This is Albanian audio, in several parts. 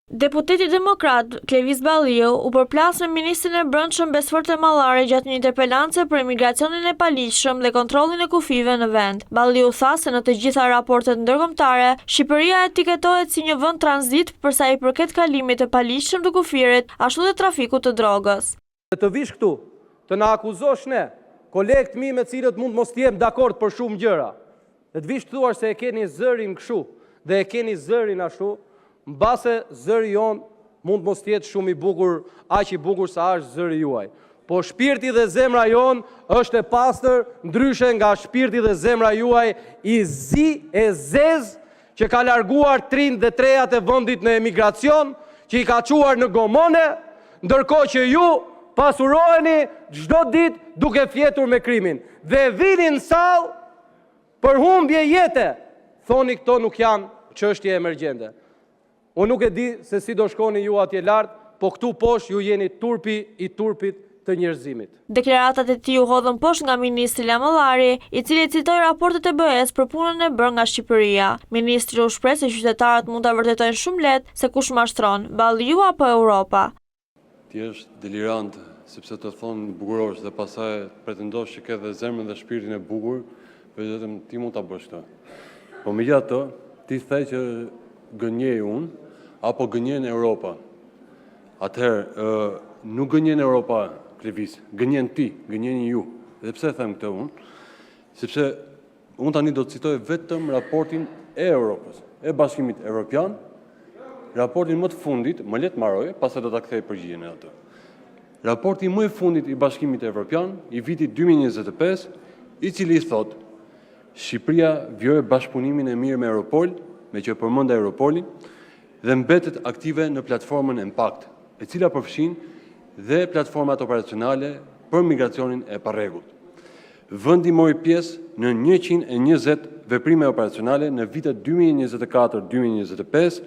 Deputeti demokrat Klevis Balliu u përplas me ministrin e Brendshëm Besfor Temallari gjatë një interpelance për imigracionin e paligjshëm dhe kontrollin e kufive në vend. Balliu tha se në të gjitha raportet ndërkombëtare, Shqipëria etiketohet si një vend tranzit përsa i përket kalimit të paligjshëm të kufirit, ashtu dhe trafikut të drogës. Të vish këtu, të na akuzosh ne, kolegët mi me cilët mund mos jem dakord për shumë gjëra, dhe të vish thuar se e keni zërin kështu dhe e keni zërin ashtu, mbase zëri jon mund mos jetë shumë i bukur, aq i bukur sa është zëri juaj. Po shpirti dhe zemra jon është e pastër, ndryshe nga shpirti dhe zemra juaj i zi e zez, që ka larguar trind dhe trejat e vendit në emigracion, që i ka quar në gomone, ndërkohë që ju pasuroheni çdo ditë duke fjetur me krimin. Dhe vini në sallë për humbje jete. Thoni këto nuk janë çështje emergjente. Unë nuk e di se si do shkoni ju atje lart, po këtu poshtë ju jeni turpi i turpit të njerëzimit. Deklaratat e tij u hodhën poshtë nga ministri Lamallari, i cili citoi raportet e BE-s për punën e bërë nga Shqipëria. Ministri u shpreh se qytetarët mund ta vërtetojnë shumë lehtë se kush mashtron, Balliu apo Europa. Ti është delirante, sepse të thonë bukurosh dhe pastaj pretendosh që ke dhe zemrën dhe shpirtin e bukur, vetëm ti mund ta bësh këtë. Po megjithatë, ti the që gënjej unë apo gënjen Europa. Atëherë, nuk gënjen Europa, Klevis, gënjen ti, gënjen ju. Dhe pse them këtë unë? Sepse unë tani do të citoj vetëm raportin e Europës, e Bashkimit Evropian, raportin më të fundit, më le të mbaroj, pastaj do ta kthej përgjigjen e atë. Raporti më i fundit i Bashkimit Evropian i vitit 2025, i cili thotë Shqipëria vjoj bashkëpunimin e mirë me Europol, me që përmend Europolin, dhe mbetet aktive në platformën Impact, e cila përfshin dhe platformat operacionale për migracionin e parregullt. Vendi mori pjesë në 120 veprime operacionale në vitet 2024-2025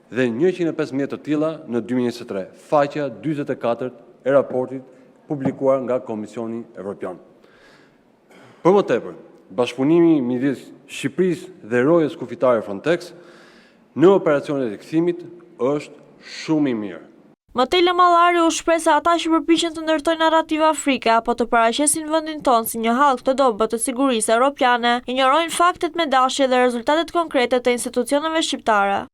dhe 115 të tilla në 2023, faqja 44 e raportit publikuar nga Komisioni Evropian. Për më tepër, bashkëpunimi midis Shqipërisë dhe rojës kufitare Frontex në operacionet e kthimit është shumë i mirë. Mëtej Lamallari u shpreh se ata që përpiqen të ndërtojnë narrativa afrike apo të paraqesin vendin tonë si një hallk të dobët të sigurisë europiane, injorojnë faktet me dashje dhe rezultatet konkrete të institucioneve shqiptare.